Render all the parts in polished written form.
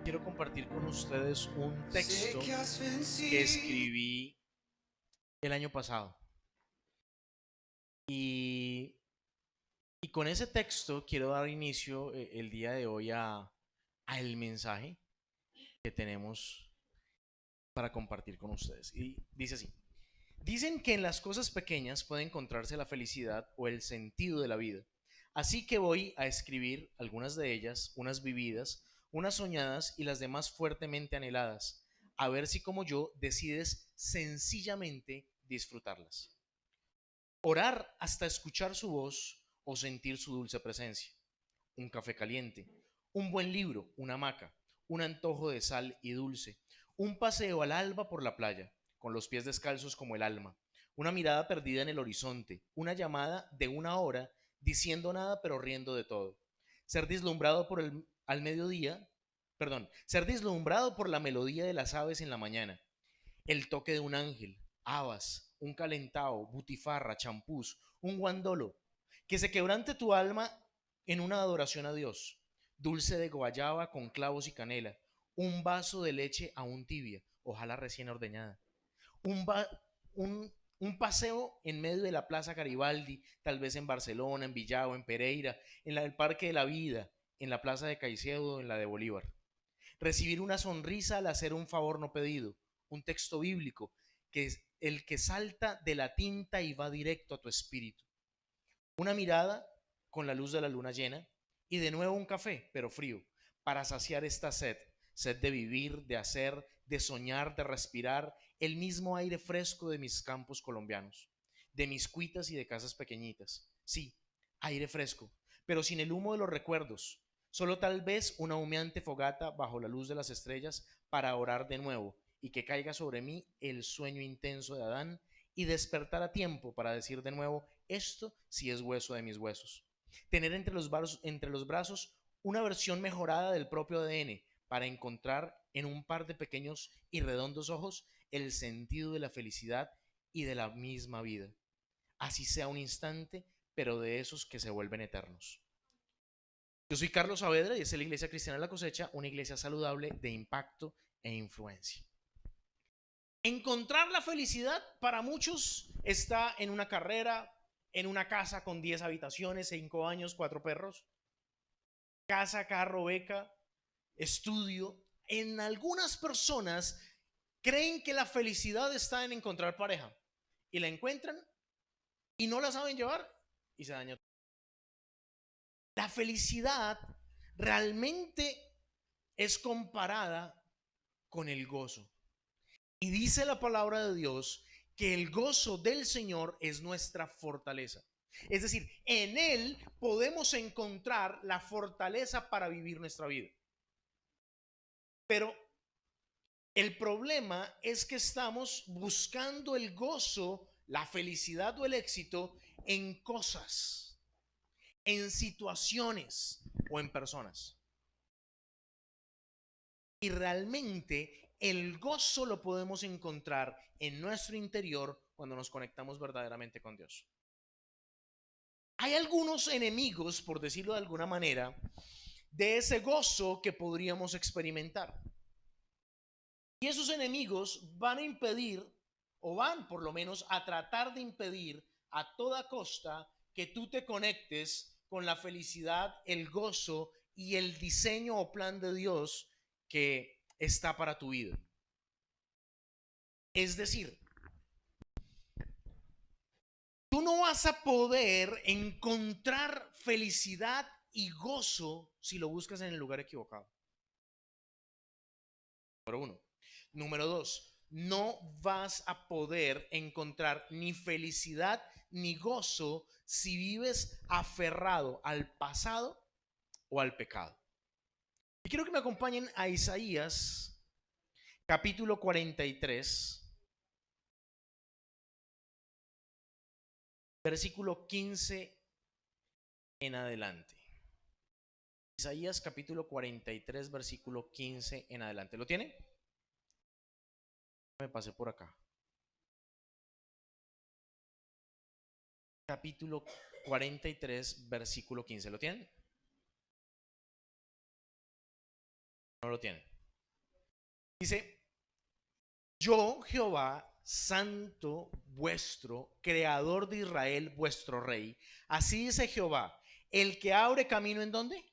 quiero compartir con ustedes un texto que escribí el año pasado. Y, y con ese texto quiero dar inicio el día de hoy a el mensaje que tenemos para compartir con ustedes. Y dice así: dicen que en las cosas pequeñas puede encontrarse la felicidad o el sentido de la vida. Así que voy a escribir algunas de ellas, unas vividas, unas soñadas y las demás fuertemente anheladas, a ver si como yo decides sencillamente disfrutarlas. Orar hasta escuchar su voz o sentir su dulce presencia. Un café caliente, un buen libro, una hamaca, un antojo de sal y dulce, un paseo al alba por la playa, con los pies descalzos como el alma, una mirada perdida en el horizonte, una llamada de una hora diciendo nada pero riendo de todo. Ser deslumbrado por el al mediodía, ser deslumbrado por la melodía de las aves en la mañana, el toque de un ángel, habas, un calentao, butifarra, champús, un guandolo, que se quebrante tu alma en una adoración a Dios, dulce de guayaba con clavos y canela, un vaso de leche aún tibia, ojalá recién ordeñada, un, ba- un paseo en medio de la Plaza Garibaldi, tal vez en Barcelona, en Villao, en Pereira, el Parque de la Vida, en la Plaza de Caicedo, en la de Bolívar. Recibir una sonrisa al hacer un favor no pedido, un texto bíblico, que es el que salta de la tinta y va directo a tu espíritu. Una mirada con la luz de la luna llena y de nuevo un café, pero frío, para saciar esta sed, sed de vivir, de hacer, de soñar, de respirar el mismo aire fresco de mis campos colombianos, de mis cuitas y de casas pequeñitas. Sí, aire fresco, pero sin el humo de los recuerdos, solo tal vez una humeante fogata bajo la luz de las estrellas para orar de nuevo y que caiga sobre mí el sueño intenso de Adán y despertar a tiempo para decir de nuevo, esto sí es hueso de mis huesos. Tener entre los brazos una versión mejorada del propio ADN para encontrar en un par de pequeños y redondos ojos el sentido de la felicidad y de la misma vida. Así sea un instante, pero de esos que se vuelven eternos. Yo soy Carlos Saavedra y esta es la Iglesia Cristiana de la Cosecha, una iglesia saludable de impacto e influencia. Encontrar la felicidad para muchos está en una carrera, en una casa con 10 habitaciones, 5 años, 4 perros, casa, carro, beca, estudio. En algunas personas creen que la felicidad está en encontrar pareja y la encuentran y no la saben llevar y se daña. La felicidad realmente es comparada con el gozo. Y dice la palabra de Dios que el gozo del Señor es nuestra fortaleza. Es decir, en Él podemos encontrar la fortaleza para vivir nuestra vida. Pero el problema es que estamos buscando el gozo, la felicidad o el éxito en cosas, en situaciones o en personas. Y realmente el gozo lo podemos encontrar en nuestro interior cuando nos conectamos verdaderamente con Dios. Hay algunos enemigos, por decirlo de alguna manera, de ese gozo que podríamos experimentar. Y esos enemigos van a impedir, o van por lo menos a tratar de impedir a toda costa que tú te conectes con la felicidad, el gozo y el diseño o plan de Dios que está para tu vida. Es decir, tú no vas a poder encontrar felicidad y gozo si lo buscas en el lugar equivocado. Número uno. Número dos, no vas a poder encontrar ni felicidad ni gozo si vives aferrado al pasado o al pecado. Y quiero que me acompañen a Isaías, capítulo 43, versículo 15 en adelante. Isaías capítulo 43, versículo 15 en adelante. ¿Lo tiene? Me pasé por acá. Capítulo 43, versículo 15. ¿Lo tienen? No lo tienen. Dice, yo Jehová, santo vuestro, creador de Israel, vuestro rey. Así dice Jehová, el que abre camino ¿en dónde?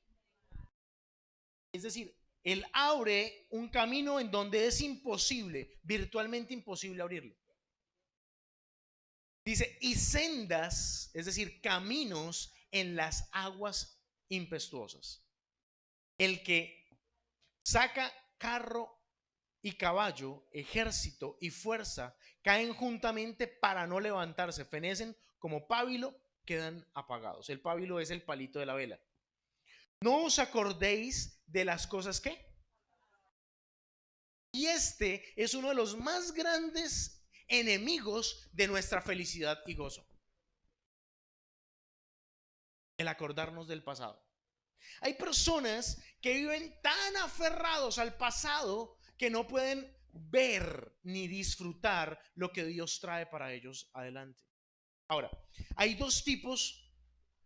Es decir, él abre un camino en donde es imposible, virtualmente imposible abrirlo. Dice, y sendas, es decir, caminos en las aguas impetuosas. El que saca carro y caballo, ejército y fuerza, caen juntamente para no levantarse, fenecen como pábilo, quedan apagados. El pábilo es el palito de la vela. No os acordéis de las cosas que. Y este es uno de los más grandes enemigos de nuestra felicidad y gozo. El acordarnos del pasado. Hay personas que viven tan aferrados al pasado que no pueden ver ni disfrutar lo que Dios trae para ellos adelante. Ahora, hay dos tipos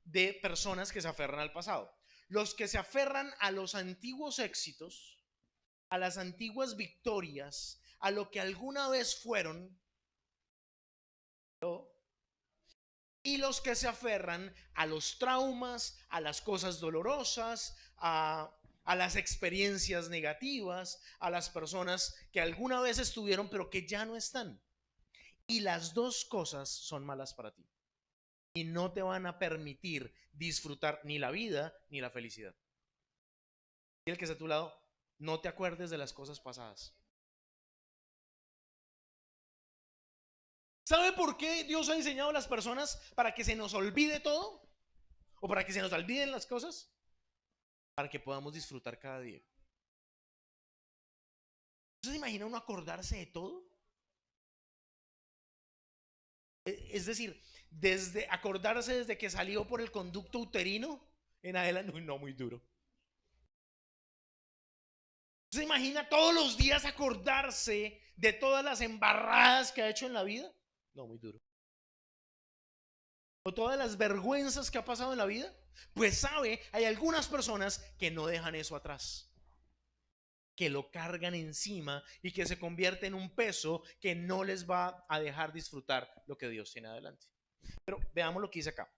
de personas que se aferran al pasado. Los que se aferran a los antiguos éxitos, a las antiguas victorias, a lo que alguna vez fueron, y los que se aferran a los traumas, a las cosas dolorosas, a las experiencias negativas, a las personas que alguna vez estuvieron pero que ya no están. Y las dos cosas son malas para ti. Y no te van a permitir disfrutar ni la vida ni la felicidad. Y el que está a tu lado, no te acuerdes de las cosas pasadas. ¿Sabe por qué Dios ha diseñado a las personas para que se nos olvide todo? ¿O para que se nos olviden las cosas? Para que podamos disfrutar cada día. ¿Usted se imagina uno acordarse de todo? Es decir, desde acordarse desde que salió por el conducto uterino en adelante, no, muy duro. ¿Usted se imagina todos los días acordarse de todas las embarradas que ha hecho en la vida? No, muy duro. ¿O todas las vergüenzas que ha pasado en la vida? Pues sabe, hay algunas personas que no dejan eso atrás, que lo cargan encima y que se convierte en un peso que no les va a dejar disfrutar lo que Dios tiene adelante. Pero veamos lo que dice acá.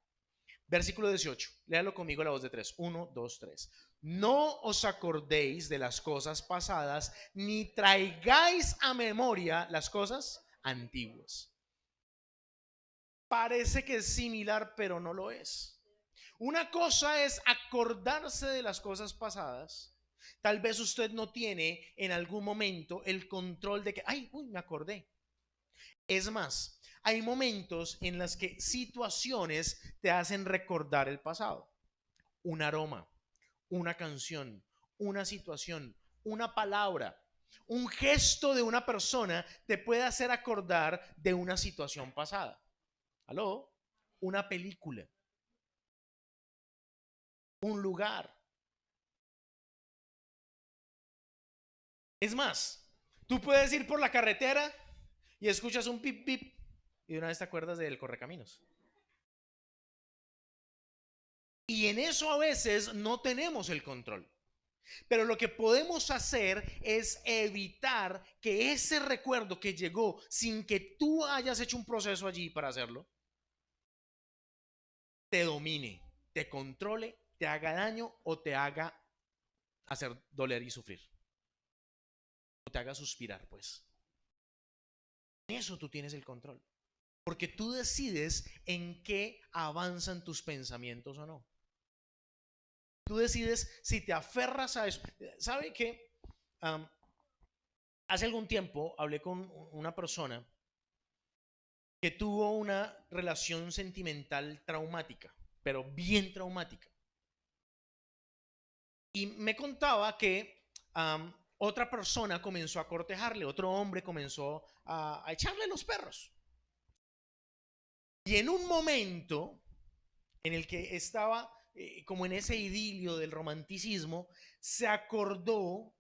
Versículo 18. Léalo conmigo a la voz de 3. 1, 2, 3. No os acordéis de las cosas pasadas, ni traigáis a memoria las cosas antiguas. Parece que es similar, pero no lo es. Una cosa es acordarse de las cosas pasadas. Tal vez usted no tiene en algún momento el control de que, ay, uy, me acordé. Es más, hay momentos en los que situaciones te hacen recordar el pasado. Un aroma, una canción, una situación, una palabra, un gesto de una persona te puede hacer acordar de una situación pasada. ¿Aló? Una película, un lugar. Es más, tú puedes ir por la carretera y escuchas un pip pip y de una vez te acuerdas del correcaminos. Y en eso a veces no tenemos el control. Pero lo que podemos hacer es evitar que ese recuerdo que llegó sin que tú hayas hecho un proceso allí para hacerlo, te domine, te controle, te haga daño o te haga hacer doler y sufrir. O te haga suspirar, pues. En eso tú tienes el control. Porque tú decides en qué avanzan tus pensamientos o no. Tú decides si te aferras a eso. ¿Sabe qué? Hace algún tiempo hablé con una persona que tuvo una relación sentimental traumática, pero bien traumática. Y me contaba que otra persona comenzó a cortejarle, otro hombre comenzó a echarle los perros. Y en un momento en el que estaba como en ese idilio del romanticismo, se acordó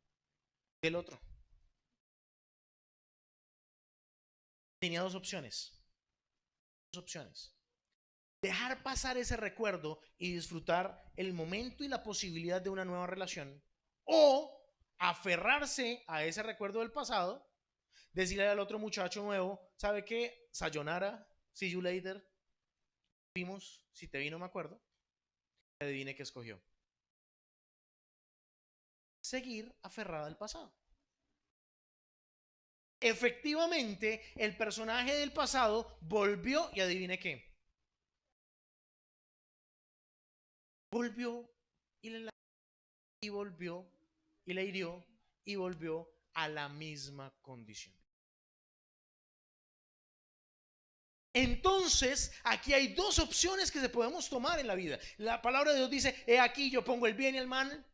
del otro. Tenía dos opciones. Dos opciones. Dejar pasar ese recuerdo y disfrutar el momento y la posibilidad de una nueva relación, o aferrarse a ese recuerdo del pasado, decirle al otro muchacho nuevo, ¿sabe qué? Sayonara, see you later, vimos, si te vi no me acuerdo, adivine qué escogió. Seguir aferrada al pasado. Efectivamente, el personaje del pasado volvió y adivine qué. Volvió y volvió y le hirió y volvió a la misma condición. Entonces, aquí hay dos opciones que se podemos tomar en la vida. La palabra de Dios dice, he aquí yo pongo el bien y el mal,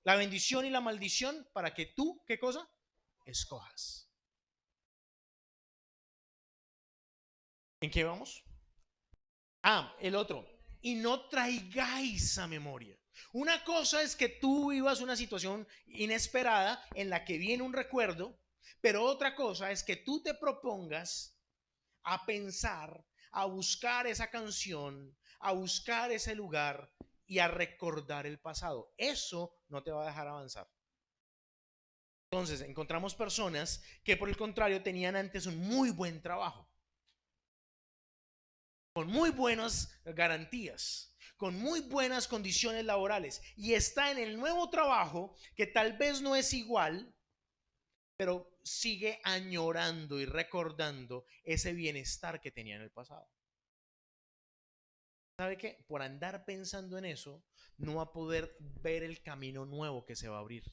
la bendición y la maldición para que tú, ¿qué cosa? Escojas. ¿En qué vamos? El otro. Y no traigáis a memoria. Una cosa es que tú vivas una situación inesperada en la que viene un recuerdo, pero otra cosa es que tú te propongas a pensar, a buscar esa canción, a buscar ese lugar y a recordar el pasado. Eso no te va a dejar avanzar. Entonces, encontramos personas que por el contrario tenían antes un muy buen trabajo, con muy buenas garantías, con muy buenas condiciones laborales, y está en el nuevo trabajo que tal vez no es igual, pero sigue añorando y recordando ese bienestar que tenía en el pasado. ¿Sabe qué? Por andar pensando en eso, no va a poder ver el camino nuevo que se va a abrir.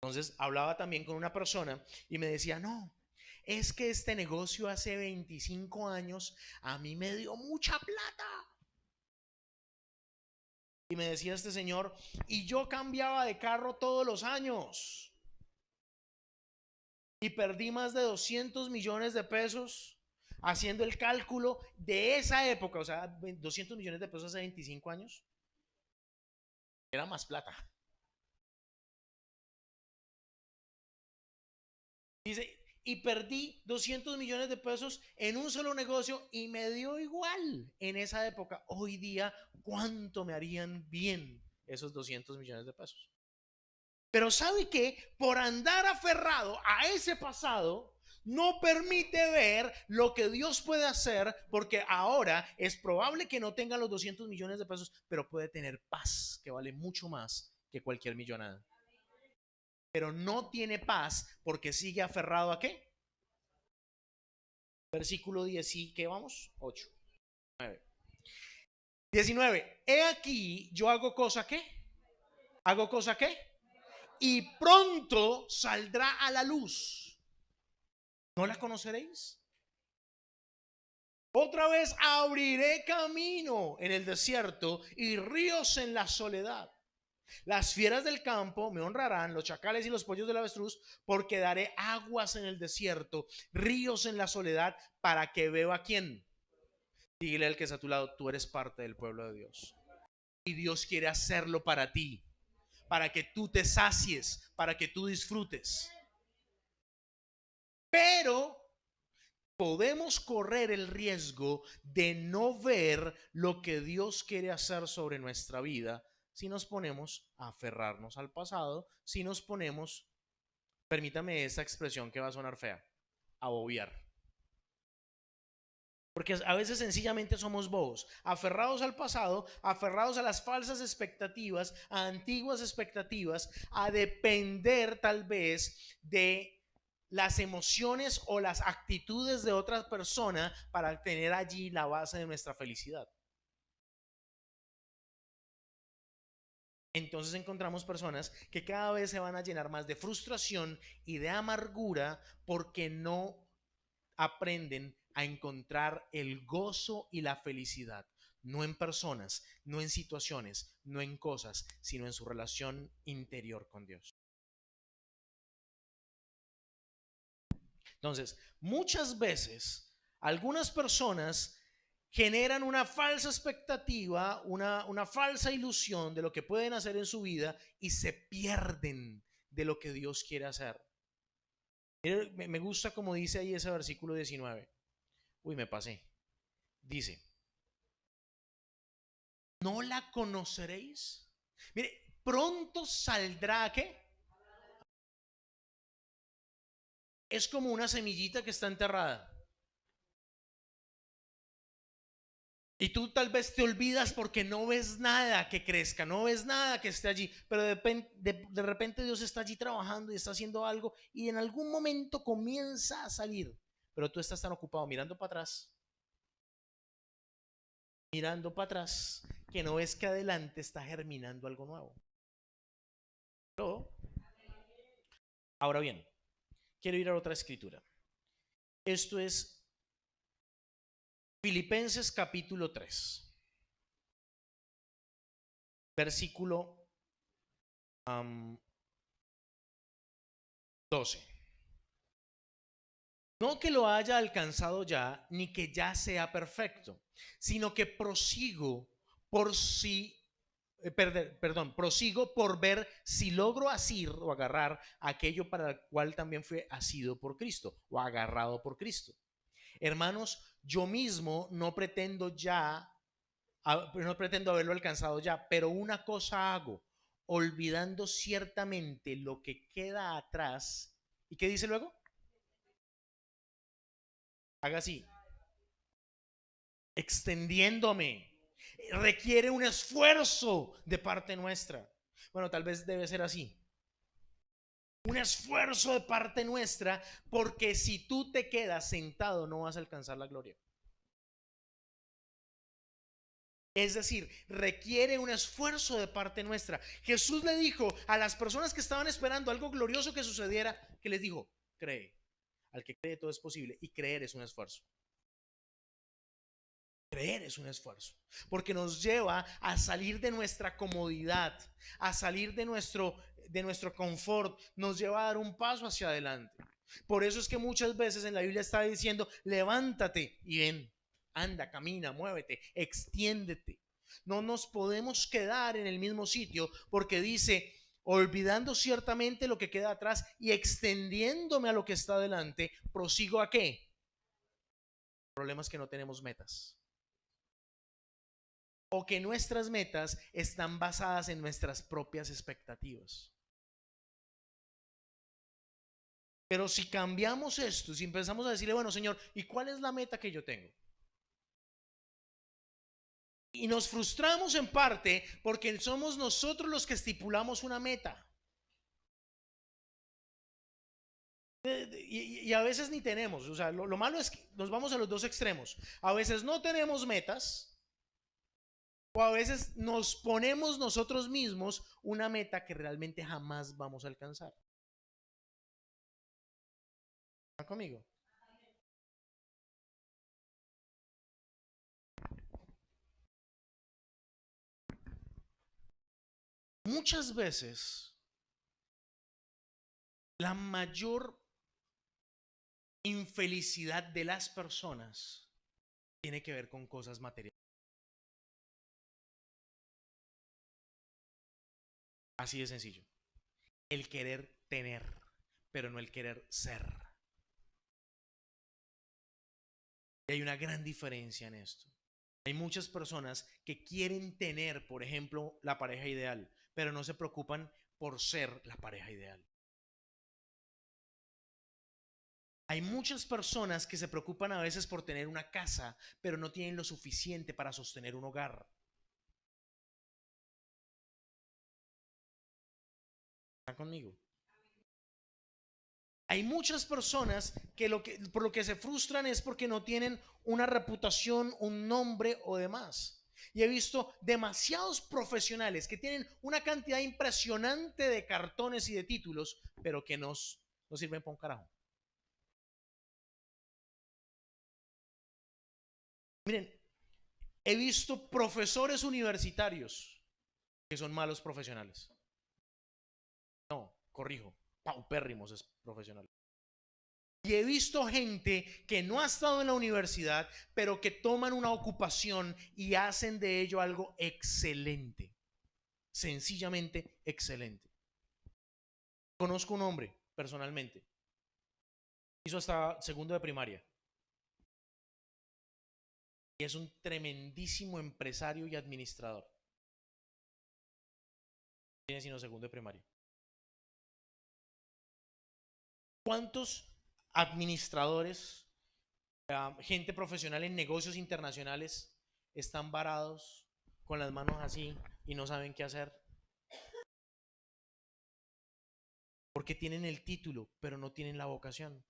Entonces, hablaba también con una persona y me decía, no, es que este negocio hace 25 años a mí me dio mucha plata. Y me decía este señor, y yo cambiaba de carro todos los años. Y perdí más de 200 millones de pesos haciendo el cálculo de esa época, o sea, 200 millones de pesos hace 25 años. Era más plata. Dice, y perdí 200 millones de pesos en un solo negocio y me dio igual en esa época. Hoy día, ¿cuánto me harían bien esos 200 millones de pesos? Pero ¿sabe qué? Por andar aferrado a ese pasado, no permite ver lo que Dios puede hacer, porque ahora es probable que no tenga los 200 millones de pesos, pero puede tener paz, que vale mucho más que cualquier millonada. Pero no tiene paz porque sigue aferrado ¿a qué? Versículo 10 y ¿qué vamos? 8. 19. He aquí, yo hago cosa ¿qué? ¿Hago cosa qué? Y pronto saldrá a la luz. ¿No la conoceréis? Otra vez abriré camino en el desierto y ríos en la soledad. Las fieras del campo me honrarán, los chacales y los pollos del avestruz, porque daré aguas en el desierto, ríos en la soledad, para que beba quién. Dile al que está a tu lado, tú eres parte del pueblo de Dios. Y Dios quiere hacerlo para ti, para que tú te sacies, para que tú disfrutes. Pero podemos correr el riesgo de no ver lo que Dios quiere hacer sobre nuestra vida si nos ponemos a aferrarnos al pasado, si nos ponemos, permítame esta expresión que va a sonar fea, a bobear. Porque a veces sencillamente somos bobos, aferrados al pasado, aferrados a las falsas expectativas, a antiguas expectativas, a depender tal vez de las emociones o las actitudes de otra persona para tener allí la base de nuestra felicidad. Entonces encontramos personas que cada vez se van a llenar más de frustración y de amargura porque no aprenden a encontrar el gozo y la felicidad, no en personas, no en situaciones, no en cosas, sino en su relación interior con Dios. Entonces, muchas veces, algunas personas generan una falsa expectativa, una falsa ilusión de lo que pueden hacer en su vida y se pierden de lo que Dios quiere hacer. Me gusta como dice ahí ese versículo 19. Uy, me pasé. Dice, ¿no la conoceréis? Mire, pronto saldrá, ¿qué? Es como una semillita que está enterrada. Y tú tal vez te olvidas porque no ves nada que crezca, no ves nada que esté allí, pero de repente Dios está allí trabajando y está haciendo algo y en algún momento comienza a salir, pero tú estás tan ocupado mirando para atrás, que no ves que adelante está germinando algo nuevo. Pero, ahora bien, quiero ir a otra escritura. Esto es Filipenses capítulo 3, versículo 12. No que lo haya alcanzado ya, ni que ya sea perfecto, sino que prosigo por si, prosigo por ver si logro asir o agarrar aquello para el cual también fue asido por Cristo o agarrado por Cristo. Hermanos, yo mismo no pretendo haberlo alcanzado ya, pero una cosa hago, olvidando ciertamente lo que queda atrás. ¿Y qué dice luego? Haga así, extendiéndome. Requiere un esfuerzo de parte nuestra. Bueno, tal vez debe ser así. Un esfuerzo de parte nuestra, porque si tú te quedas sentado no vas a alcanzar la gloria. Es decir, requiere un esfuerzo de parte nuestra. Jesús le dijo a las personas que estaban esperando algo glorioso que sucediera, que les dijo, cree. Al que cree todo es posible, y creer es un esfuerzo. Creer es un esfuerzo, porque nos lleva a salir de nuestra comodidad, a salir de nuestro confort, nos lleva a dar un paso hacia adelante. Por eso es que muchas veces en la Biblia está diciendo, levántate y ven, anda, camina, muévete, extiéndete. No nos podemos quedar en el mismo sitio porque dice, olvidando ciertamente lo que queda atrás y extendiéndome a lo que está adelante, prosigo a qué. El problema es que no tenemos metas, o que nuestras metas están basadas en nuestras propias expectativas. Pero si cambiamos esto, si empezamos a decirle, bueno, Señor, ¿y cuál es la meta que yo tengo? Y nos frustramos en parte porque somos nosotros los que estipulamos una meta. Y a veces ni tenemos. O sea, lo malo es que nos vamos a los dos extremos. A veces no tenemos metas, o a veces nos ponemos nosotros mismos una meta que realmente jamás vamos a alcanzar. ¿Está conmigo? Muchas veces la mayor infelicidad de las personas tiene que ver con cosas materiales. Así de sencillo. El querer tener, pero no el querer ser. Y hay una gran diferencia en esto. Hay muchas personas que quieren tener, por ejemplo, la pareja ideal, pero no se preocupan por ser la pareja ideal. Hay muchas personas que se preocupan a veces por tener una casa, pero no tienen lo suficiente para sostener un hogar. ¿Están conmigo? Hay muchas personas que, por lo que se frustran es porque no tienen una reputación, un nombre o demás. Y he visto demasiados profesionales que tienen una cantidad impresionante de cartones y de títulos, pero que no sirven para un carajo. Miren, he visto profesores universitarios que son malos profesionales. No, corrijo, paupérrimos es profesionales. Y he visto gente que no ha estado en la universidad, pero que toman una ocupación y hacen de ello algo excelente. Sencillamente excelente. Conozco un hombre, personalmente. Hizo hasta segundo de primaria. Y es un tremendísimo empresario y administrador. tiene sino segundo de primaria. ¿Cuántos administradores, gente profesional en negocios internacionales están varados con las manos así y no saben qué hacer? Porque tienen el título, pero no tienen la vocación.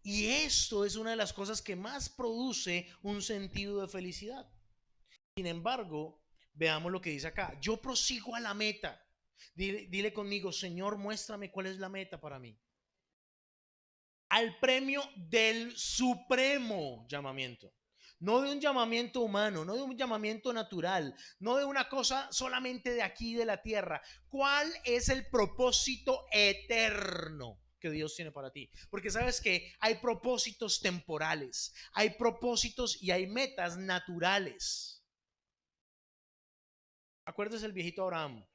Y esto es una de las cosas que más produce un sentido de felicidad. Sin embargo, veamos lo que dice acá. Yo prosigo a la meta. Dile conmigo, Señor, muéstrame cuál es la meta para mí. Al premio del supremo llamamiento. No de un llamamiento humano, no de un llamamiento natural, no de una cosa solamente de aquí, de la tierra. ¿Cuál es el propósito eterno que Dios tiene para ti? Porque sabes que hay propósitos temporales, hay propósitos y hay metas naturales. Acuérdese el viejito Abraham.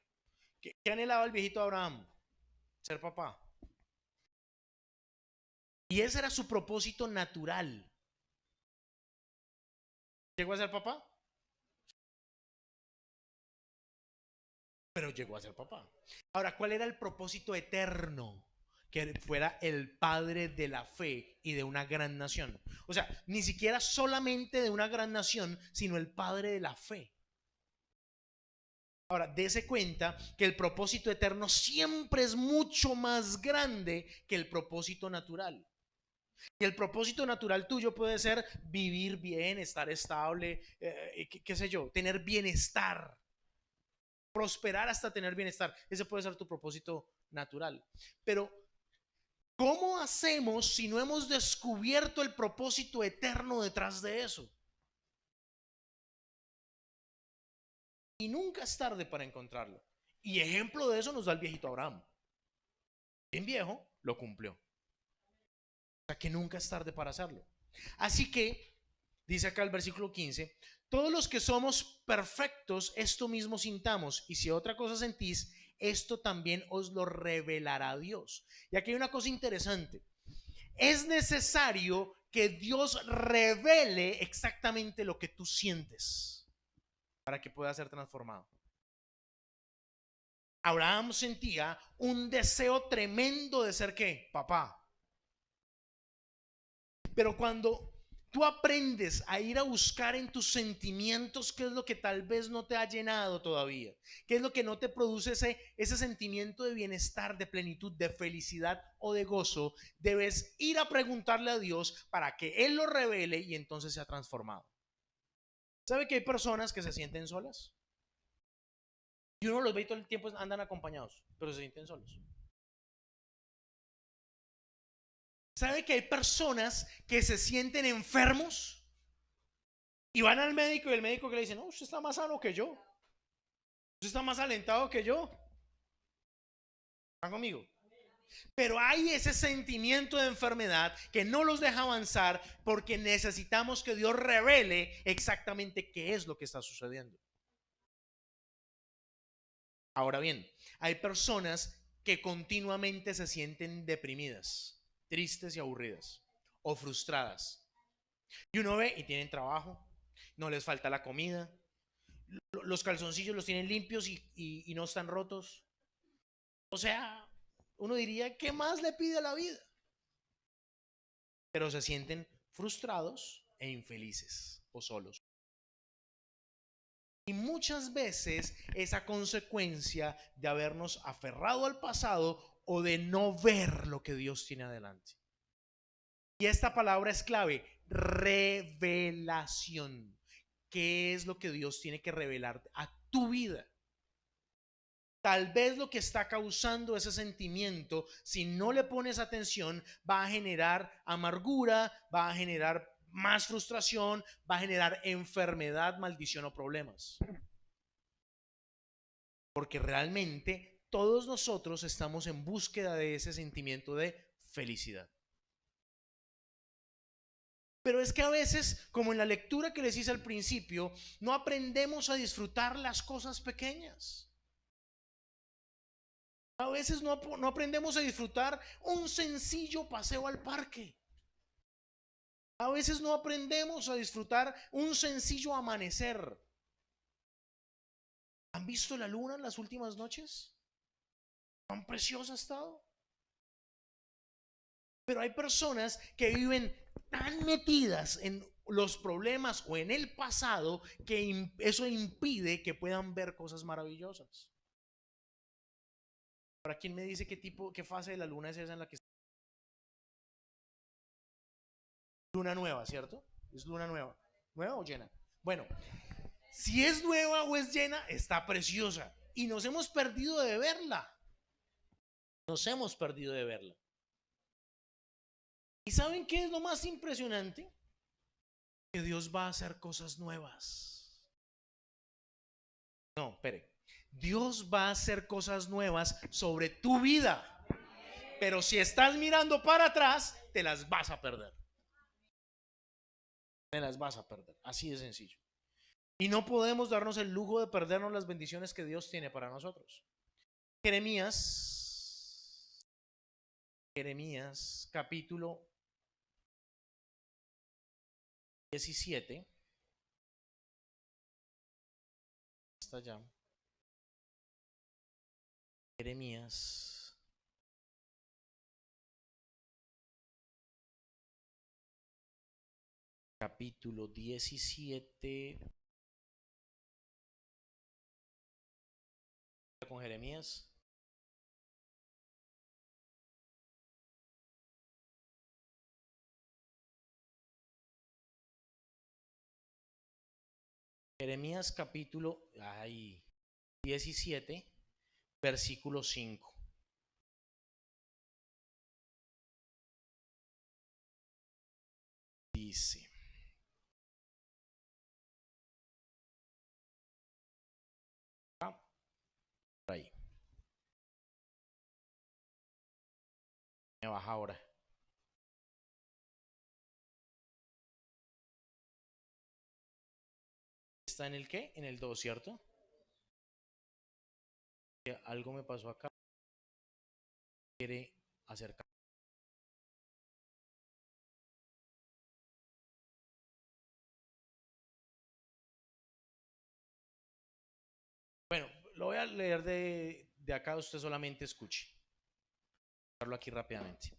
¿Qué anhelaba el viejito Abraham? Ser papá. Y ese era su propósito natural. ¿Llegó a ser papá? Pero llegó a ser papá. Ahora, ¿cuál era el propósito eterno? Que fuera el padre de la fe y de una gran nación. O sea, ni siquiera solamente de una gran nación, sino el padre de la fe. Ahora, dése cuenta que el propósito eterno siempre es mucho más grande que el propósito natural. Y el propósito natural tuyo puede ser vivir bien, estar estable, qué sé yo, tener bienestar, prosperar hasta tener bienestar. Ese puede ser tu propósito natural. Pero, ¿cómo hacemos si no hemos descubierto el propósito eterno detrás de eso? Y nunca es tarde para encontrarlo. Y ejemplo de eso nos da el viejito Abraham. Bien viejo, lo cumplió. O sea que nunca es tarde para hacerlo. Así que, dice acá el versículo 15, todos los que somos perfectos, esto mismo sintamos, y si otra cosa sentís, esto también os lo revelará Dios. Y aquí hay una cosa interesante. Es necesario que Dios revele exactamente lo que tú sientes para que pueda ser transformado. Abraham sentía un deseo tremendo de ser ¿qué? Papá. Pero cuando tú aprendes a ir a buscar en tus sentimientos qué es lo que tal vez no te ha llenado todavía, qué es lo que no te produce ese sentimiento de bienestar, de plenitud, de felicidad o de gozo, debes ir a preguntarle a Dios para que Él lo revele y entonces sea transformado. ¿Sabe que hay personas que se sienten solas? Y uno los ve y todo el tiempo andan acompañados, pero se sienten solos. ¿Sabe que hay personas que se sienten enfermos y van al médico y el médico que le dice, no, usted está más sano que yo, usted está más alentado que yo? ¿Están conmigo? Pero hay ese sentimiento de enfermedad que no los deja avanzar porque necesitamos que Dios revele exactamente qué es lo que está sucediendo. Ahora bien, hay personas que continuamente se sienten deprimidas, tristes y aburridas o frustradas. Y uno ve y tienen trabajo, no les falta la comida, los calzoncillos los tienen limpios y no están rotos. O sea, uno diría, ¿qué más le pide a la vida? Pero se sienten frustrados e infelices o solos. Y muchas veces esa consecuencia de habernos aferrado al pasado o de no ver lo que Dios tiene adelante. Y esta palabra es clave, revelación. ¿Qué es lo que Dios tiene que revelar a tu vida? Tal vez lo que está causando ese sentimiento, si no le pones atención, va a generar amargura, va a generar más frustración, va a generar enfermedad, maldición o problemas. Porque realmente todos nosotros estamos en búsqueda de ese sentimiento de felicidad. Pero es que a veces, como en la lectura que les hice al principio, no aprendemos a disfrutar las cosas pequeñas. A veces no aprendemos a disfrutar un sencillo paseo al parque. A veces no aprendemos a disfrutar un sencillo amanecer. ¿Han visto la luna en las últimas noches? ¿Cuán preciosa ha estado? Pero hay personas que viven tan metidas en los problemas o en el pasado que eso impide que puedan ver cosas maravillosas. ¿Para quién me dice qué fase de la luna es esa en la que está? Luna nueva, ¿cierto? Es luna nueva. ¿Nueva o llena? Bueno, si es nueva o es llena, está preciosa. Y nos hemos perdido de verla. Nos hemos perdido de verla. ¿Y saben qué es lo más impresionante? Que Dios va a hacer cosas nuevas. No, espere. Dios va a hacer cosas nuevas sobre tu vida. Pero si estás mirando para atrás, te las vas a perder. Te las vas a perder. Así de sencillo. Y no podemos darnos el lujo de perdernos las bendiciones que Dios tiene para nosotros. Jeremías capítulo 17. Está ya. Jeremías capítulo 17. Con Jeremías. Jeremías capítulo 17, versículo 5. Dice, por ahí. Me baja ahora. ¿Está en el qué? En el 2, ¿cierto? Algo me pasó acá. Quiere acercar. Bueno, lo voy a leer de acá, usted solamente escuche. Voy a hablarlo aquí rápidamente.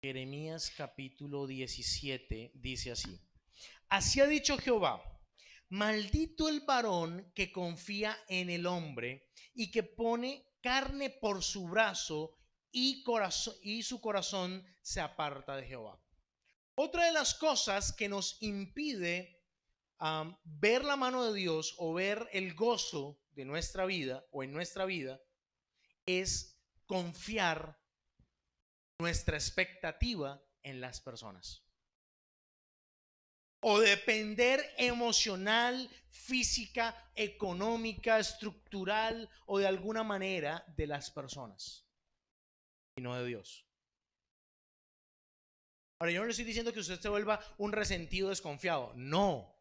Jeremías capítulo 17 dice así. Así ha dicho Jehová, maldito el varón que confía en el hombre y que pone carne por su brazo y su corazón se aparta de Jehová. Otra de las cosas que nos impide ver la mano de Dios o ver el gozo de nuestra vida o en nuestra vida es confiar nuestra expectativa en las personas. O depender emocional, física, económica, estructural o de alguna manera de las personas y no de Dios. Ahora, yo no le estoy diciendo que usted se vuelva un resentido desconfiado, no.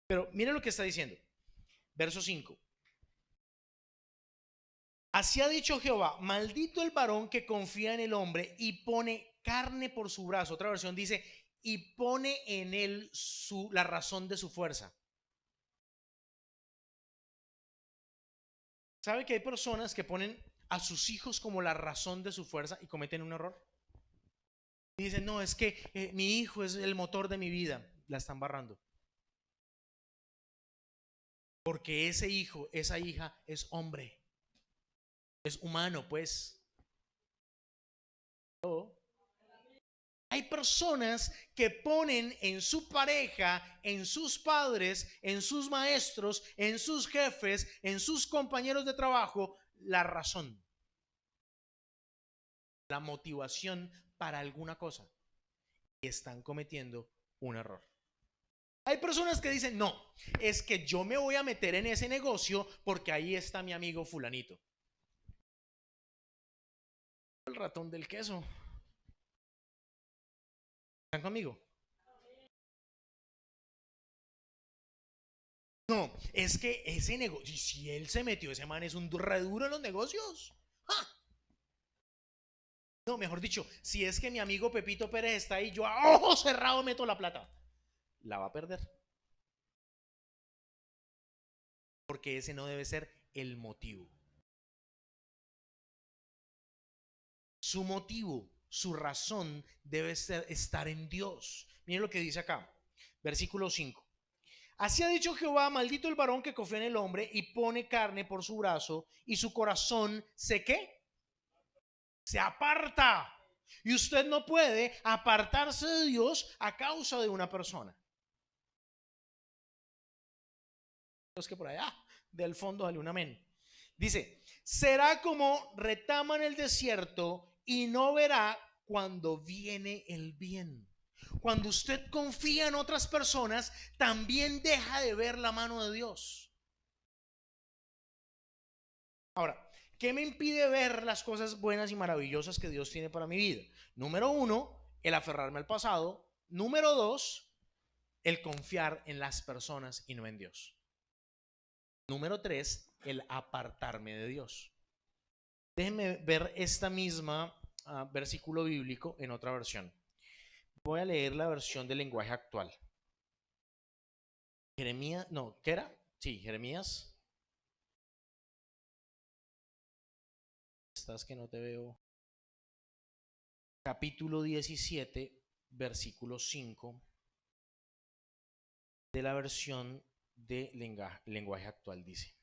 Pero mire lo que está diciendo. Verso 5. Así ha dicho Jehová, maldito el varón que confía en el hombre y pone carne por su brazo. Otra versión dice, y pone en él la razón de su fuerza. ¿Sabe que hay personas que ponen a sus hijos como la razón de su fuerza y cometen un error? Y dicen, no, es que mi hijo es el motor de mi vida. La están barrando. Porque ese hijo, esa hija es hombre. Es humano, pues. ¿No? Hay personas que ponen en su pareja, en sus padres, en sus maestros, en sus jefes, en sus compañeros de trabajo, la razón, la motivación para alguna cosa. Y están cometiendo un error. Hay personas que dicen, no, es que yo me voy a meter en ese negocio porque ahí está mi amigo fulanito. El ratón del queso. ¿Están conmigo? No, es que ese negocio, y si él se metió, ese man es un re duro en los negocios. ¡Ja! No, mejor dicho, si es que mi amigo Pepito Pérez está ahí, yo a ojo cerrado meto la plata. La va a perder. porque ese no debe ser el motivo. Su motivo, su razón debe ser estar en Dios. Miren lo que dice acá, versículo 5. Así ha dicho Jehová: maldito el varón que confía en el hombre y pone carne por su brazo, y su corazón se ¿qué? Se aparta. Y usted no puede apartarse de Dios a causa de una persona. Los que por allá del fondo dale un amén. Dice: será como retama en el desierto y no verá cuando viene el bien. Cuando usted confía en otras personas, también deja de ver la mano de Dios. Ahora, ¿qué me impide ver las cosas buenas y maravillosas que Dios tiene para mi vida? Número uno, el aferrarme al pasado. Número dos, el confiar en las personas y no en Dios. Número tres, el apartarme de Dios. Déjenme ver esta misma versículo bíblico en otra versión. Voy a leer la versión del lenguaje actual. Jeremías, no, ¿qué era? Sí, Jeremías. Estás que no te veo. Capítulo 17, versículo 5 de la versión de lenguaje actual dice: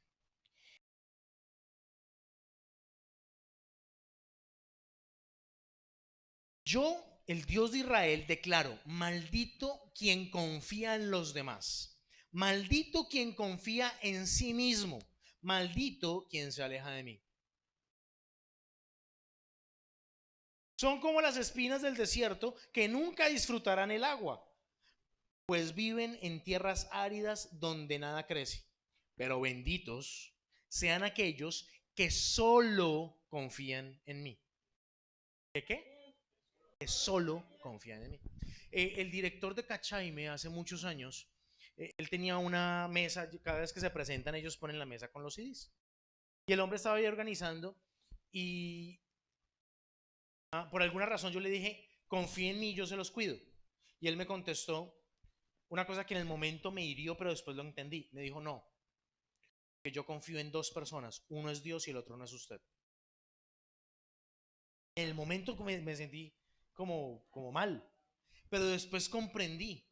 yo, el Dios de Israel, declaro: maldito quien confía en los demás, maldito quien confía en sí mismo, maldito quien se aleja de mí. Son como las espinas del desierto que nunca disfrutarán el agua, pues viven en tierras áridas donde nada crece. Pero benditos sean aquellos que solo confían en mí. ¿De qué? Que solo confían en mí. El director de Cachaime hace muchos años, él tenía una mesa, cada vez que se presentan ellos ponen la mesa con los CDs. Y el hombre estaba ahí organizando y por alguna razón yo le dije: confíe en mí, yo se los cuido. Y él me contestó una cosa que en el momento me hirió, pero después lo entendí. Me dijo: no, que yo confío en dos personas, uno es Dios y el otro no es usted. En el momento me sentí como mal, pero después comprendí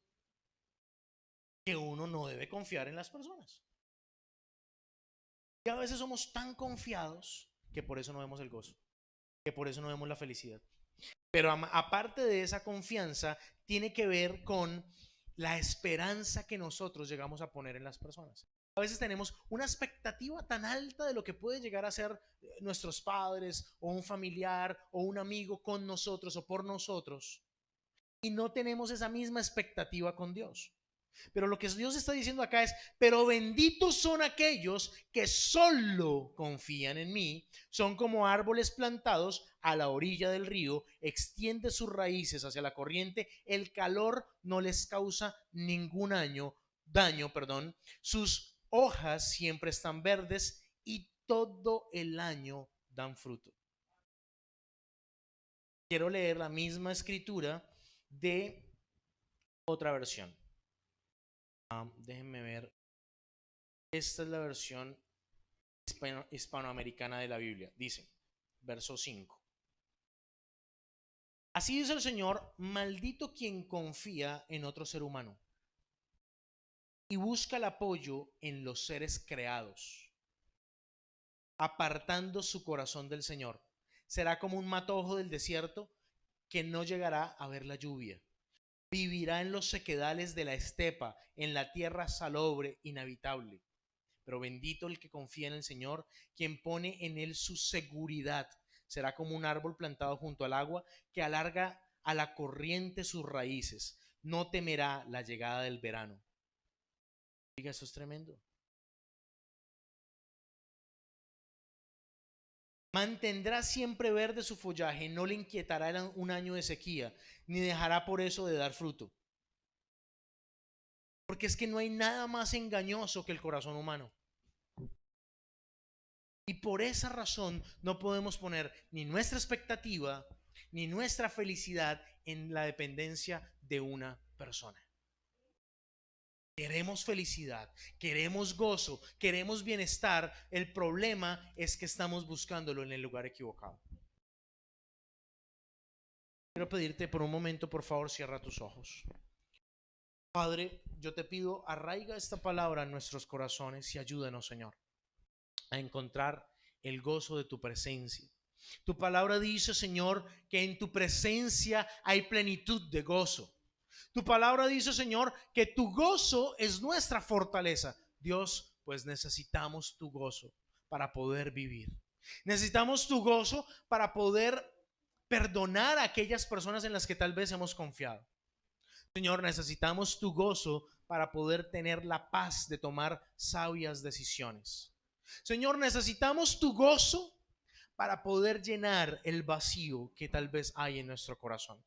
que uno no debe confiar en las personas. Y a veces somos tan confiados que por eso no vemos el gozo, que por eso no vemos la felicidad. Pero aparte de esa confianza, tiene que ver con la esperanza que nosotros llegamos a poner en las personas. A veces tenemos una expectativa tan alta de lo que puede llegar a ser nuestros padres o un familiar o un amigo con nosotros o por nosotros, y no tenemos esa misma expectativa con Dios. Pero lo que Dios está diciendo acá es: pero benditos son aquellos que solo confían en mí. Son como árboles plantados a la orilla del río, extiende sus raíces hacia la corriente, el calor no les causa ningún daño, sus hojas siempre están verdes y todo el año dan fruto. Quiero leer la misma escritura de otra versión. Déjenme ver. Esta es la versión hispanoamericana de la Biblia. Dice, verso 5. Así dice el Señor: maldito quien confía en otro ser humano y busca el apoyo en los seres creados, apartando su corazón del Señor. Será como un matojo del desierto que no llegará a ver la lluvia. Vivirá en los sequedales de la estepa, en la tierra salobre, inhabitable. Pero bendito el que confía en el Señor, quien pone en él su seguridad. Será como un árbol plantado junto al agua, que alarga a la corriente sus raíces. No temerá la llegada del verano. Diga, eso es tremendo. Mantendrá siempre verde su follaje, no le inquietará un año de sequía, ni dejará por eso de dar fruto. Porque es que no hay nada más engañoso que el corazón humano. Y por esa razón no podemos poner ni nuestra expectativa ni nuestra felicidad en la dependencia de una persona. Queremos felicidad, queremos gozo, queremos bienestar. El problema es que estamos buscándolo en el lugar equivocado. Quiero pedirte por un momento, por favor, cierra tus ojos. Padre, yo te pido, arraiga esta palabra en nuestros corazones y ayúdanos, Señor, a encontrar el gozo de tu presencia. Tu palabra dice, Señor, que en tu presencia hay plenitud de gozo. Tu palabra dice, Señor, que tu gozo es nuestra fortaleza. Dios, pues necesitamos tu gozo para poder vivir. Necesitamos tu gozo para poder perdonar a aquellas personas en las que tal vez hemos confiado. Señor, necesitamos tu gozo para poder tener la paz de tomar sabias decisiones. Señor, necesitamos tu gozo para poder llenar el vacío que tal vez hay en nuestro corazón.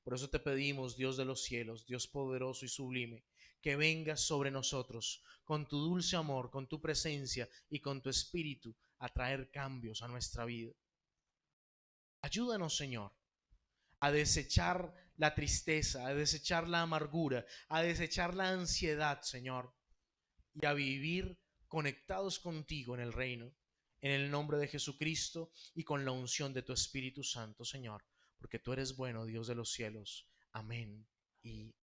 Por eso te pedimos, Dios de los cielos, Dios poderoso y sublime, que vengas sobre nosotros con tu dulce amor, con tu presencia y con tu espíritu a traer cambios a nuestra vida. Ayúdanos, Señor, a desechar la tristeza, a desechar la amargura, a desechar la ansiedad, Señor, y a vivir conectados contigo en el reino, en el nombre de Jesucristo y con la unción de tu Espíritu Santo, Señor, porque tú eres bueno, Dios de los cielos. Amén y